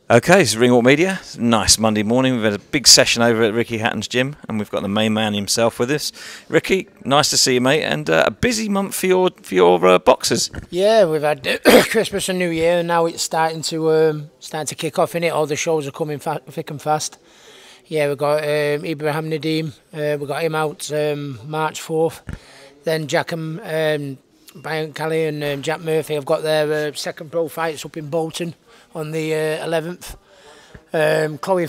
Okay, this is Ringwalk Media. Nice Monday morning. We've had a big session over at Ricky Hatton's gym, and we've got the main man himself with us. Ricky, nice to see you, mate, and a busy month for your boxers. Yeah, we've had Christmas and New Year, and now it's starting to kick off, innit? All the shows are coming thick and fast. Yeah, we've got Ibrahim Nadeem. We've got him out March 4th. Then Jack and Brian Kelly and Jack Murphy have got their second pro fights up in Bolton on the 11th. Chloe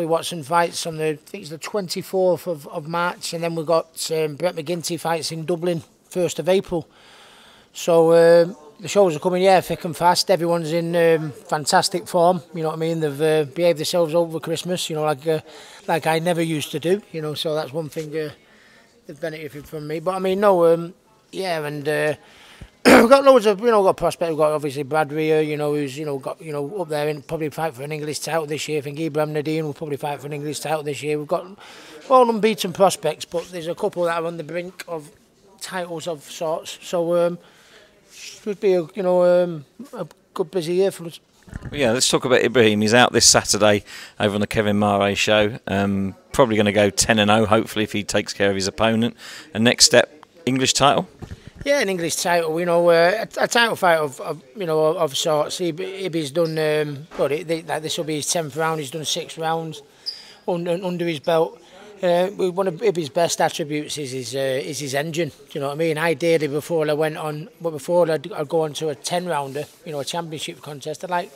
Watson fights on I think it's the 24th of March, and then we've got Brett McGinty fights in Dublin 1st of April. So the shows are coming, yeah, thick and fast. Everyone's in fantastic form, you know what I mean. They've behaved themselves over Christmas, you know, like I never used to do, you know. So that's one thing they've benefited from me. But I mean, no, yeah, and. We've got loads of, got prospects. We've got obviously Brad Rhea, who's, got, up there and probably fight for an English title this year. I think Ibrahim Nadeem will probably fight for an English title this year. We've got all unbeaten prospects, but there's a couple that are on the brink of titles of sorts. So, should be a good busy year for us. Yeah, let's talk about Ibrahim. He's out this Saturday over on the Kevin Mare show. Probably going to go 10-0, hopefully, if he takes care of his opponent. And next step, English title? Yeah, an English title, a title fight of sorts. Ibby's done, this will be his 10th round. He's done 6 rounds under his belt. One of Ibby's best attributes is his engine. Do you know what I mean? Ideally, before I'd go on to a 10-rounder, a championship contest, I'd like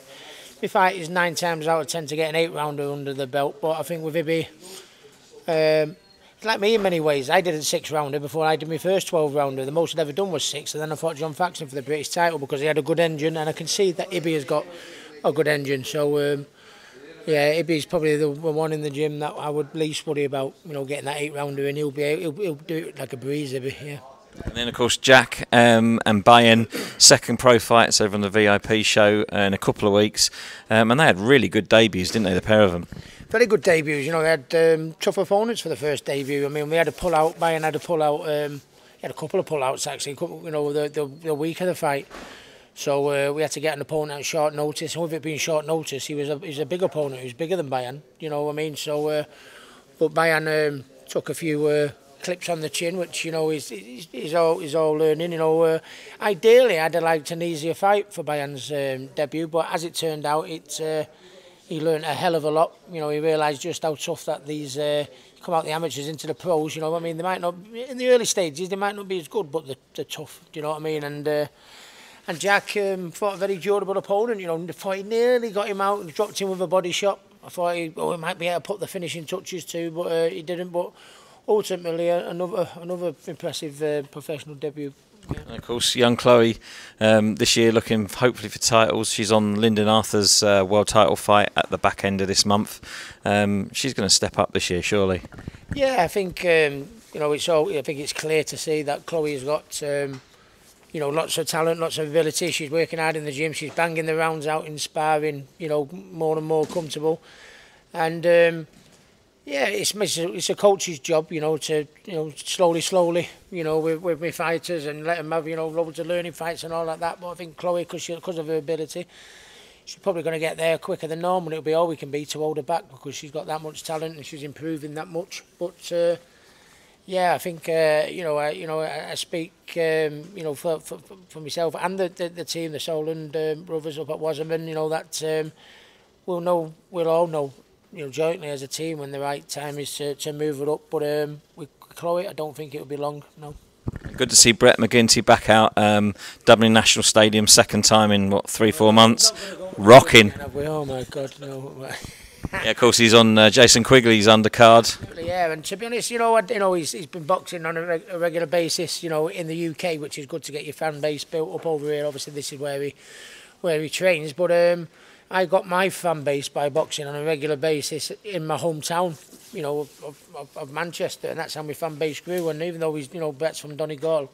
my fight is 9 times out of 10 to get an 8-rounder under the belt. But I think with Ibby, like me in many ways. I did a 6-rounder before I did my first 12-rounder. The most I'd ever done was 6, and then I fought John Faxon for the British title because he had a good engine, and I can see that Ibby has got a good engine. So, yeah, Ibby's probably the one in the gym that I would least worry about, getting that 8-rounder, and he'll do it like a breeze, Ibby, yeah. And then, of course, Jack and Bayan, second pro fights over on the VIP show in a couple of weeks. And they had really good debuts, didn't they, the pair of them? Very good debuts. They had tough opponents for the first debut. I mean, we had a pull-out. Bayan had a pull-out. He had a couple of pull-outs, actually, the week of the fight. So we had to get an opponent at short notice. And with it being short notice, he's a big opponent. He was bigger than Bayan, you know what I mean? So, but Bayan took a few... clips on the chin, which he's all learning. Ideally, I'd have liked an easier fight for Bayan's debut, but as it turned out, he learned a hell of a lot. He realised just how tough that these come out the amateurs into the pros. I mean, they might not in the early stages, they might not be as good, but they're tough. Do you know what I mean? And Jack fought a very durable opponent. Thought he nearly got him out and dropped him with a body shot. I thought he might be able to put the finishing touches too, but he didn't. But ultimately, another impressive professional debut. Yeah. And of course, young Chloe this year looking hopefully for titles. She's on Lyndon Arthur's world title fight at the back end of this month. She's going to step up this year, surely. Yeah, I think I think it's clear to see that Chloe has got lots of talent, lots of ability. She's working hard in the gym. She's banging the rounds out in sparring. More and more comfortable, and. Yeah, it's a coach's job, to slowly, with my fighters and let them have, loads of learning fights and all like that. But I think Chloe, because of her ability, she's probably going to get there quicker than normal. It'll be all we can be to hold her back because she's got that much talent and she's improving that much. But yeah, I think I speak for myself and the team, the Solent brothers up at Wasserman. That we'll all know. Jointly as a team when the right time is to move it up. But with Chloe, I don't think it'll be long, no. Good to see Brett McGinty back out, Dublin National Stadium, second time in, 3-4 months. Rocking. Oh my God, no. Yeah, of course, he's on Jason Quigley's undercard. Yeah, and to be honest, he's been boxing on a regular basis, in the UK, which is good to get your fan base built up over here. Obviously, this is where he trains, but I got my fan base by boxing on a regular basis in my hometown, of Manchester, and that's how my fan base grew. And even though he's, Brett's from Donegal,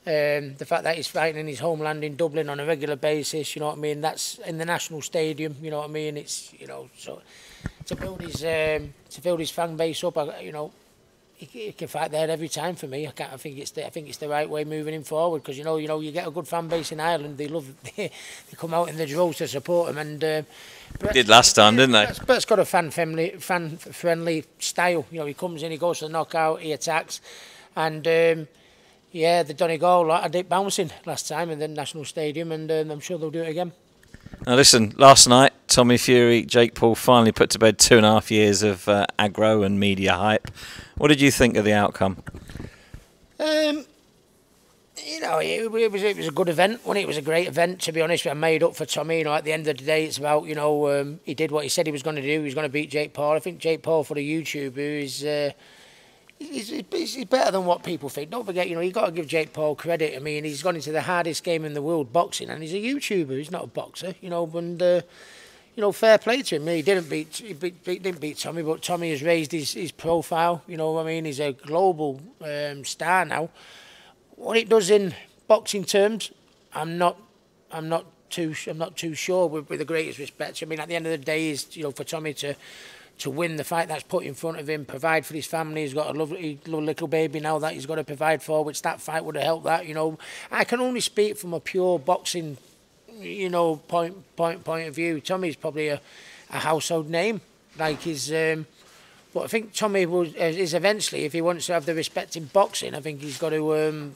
the fact that he's fighting in his homeland in Dublin on a regular basis, you know what I mean, that's in the national stadium, you know what I mean, it's, so to build his fan base up, he can fight there every time for me. I think it's the right way moving him forward, because you know you get a good fan base in Ireland. They love they come out in the droves to support him, and did last time, didn't they? Bert's got a fan friendly style. You know, he comes in, he goes to the knockout, he attacks, and yeah, the Donegal I did bouncing last time in the National Stadium, and I'm sure they'll do it again. Now listen, last night Tommy Fury, Jake Paul finally put to bed 2.5 years of aggro and media hype. What did you think of the outcome? You know, it was a good event. It was a great event, to be honest. I made up for Tommy. You know, at the end of the day, it's about, you know, he did what he said he was going to do. He was going to beat Jake Paul. I think Jake Paul, for the YouTuber, he's better than what people think. Don't forget, you know, you've got to give Jake Paul credit. I mean, he's gone into the hardest game in the world, boxing, and he's a YouTuber. He's not a boxer, you know. And you know, fair play to him. He didn't beat Tommy, but Tommy has raised his profile. You know what I mean? He's a global star now. What it does in boxing terms, I'm not too sure. With the greatest respect, I mean, at the end of the day, is, you know, for Tommy to win the fight that's put in front of him, provide for his family. He's got a lovely little baby now that he's got to provide for, which that fight would have helped that. You know, I can only speak from a pure boxing, you know, point of view. Tommy's probably a household name, like his. But I think Tommy is eventually, if he wants to have the respect in boxing, I think he's got to.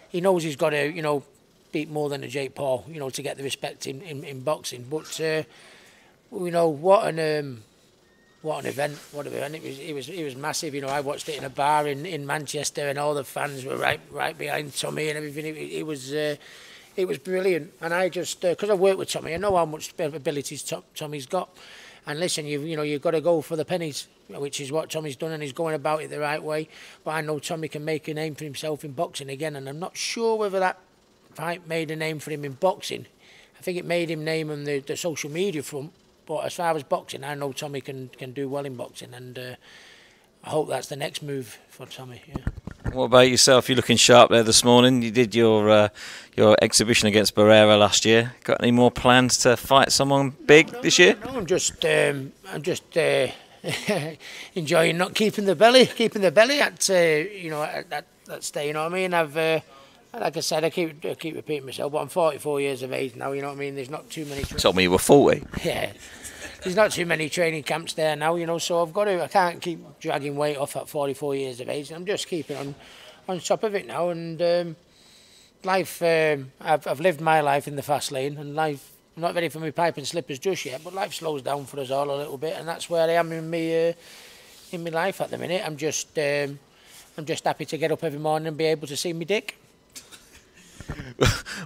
He knows he's got to, you know, beat more than a Jake Paul, you know, to get the respect in boxing. But you know, what an event! What an event! It was massive. You know, I watched it in a bar in Manchester, and all the fans were right behind Tommy and everything. It was brilliant. And I just, because I worked with Tommy, I know how much abilities Tommy's got. And listen, you've got to go for the pennies, which is what Tommy's done, and he's going about it the right way. But I know Tommy can make a name for himself in boxing again, and I'm not sure whether that fight made a name for him in boxing. I think it made him name on the social media front. But as far as boxing, I know Tommy can do well in boxing, and I hope that's the next move for Tommy. Yeah. What about yourself? You're looking sharp there this morning. You did your exhibition against Barrera last year. Got any more plans to fight someone big this year? No, I'm just enjoying not keeping the belly at you know, at that stage. You know what I mean? I've like I said, I keep repeating myself, but I'm 44 years of age now. You know what I mean? There's not too many. You told me you were 40. Yeah. There's not too many training camps there now, you know, so I can't keep dragging weight off at 44 years of age. I'm just keeping on top of it now, and life, I've lived my life in the fast lane, and life, I'm not ready for my pipe and slippers just yet, but life slows down for us all a little bit, and that's where I am in my life at the minute. I'm just happy to get up every morning and be able to see my dick.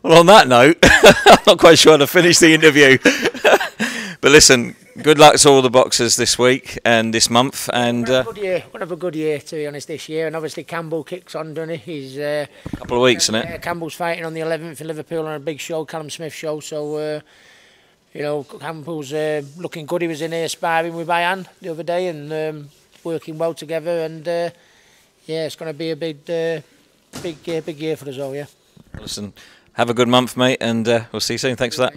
Well, on that note, I'm not quite sure how to finish the interview. But listen, good luck to all the boxers this week and this month. And we'll have a good year, to be honest, this year. And obviously Campbell kicks on, doesn't he? He's a couple of weeks, isn't it? Campbell's fighting on the 11th in Liverpool on a big show, Callum Smith show. So, you know, Campbell's looking good. He was in here sparring with Bayan the other day and working well together. And yeah, it's going to be a big year for us all. Yeah. Listen, have a good month, mate, and we'll see you soon. Thanks for that.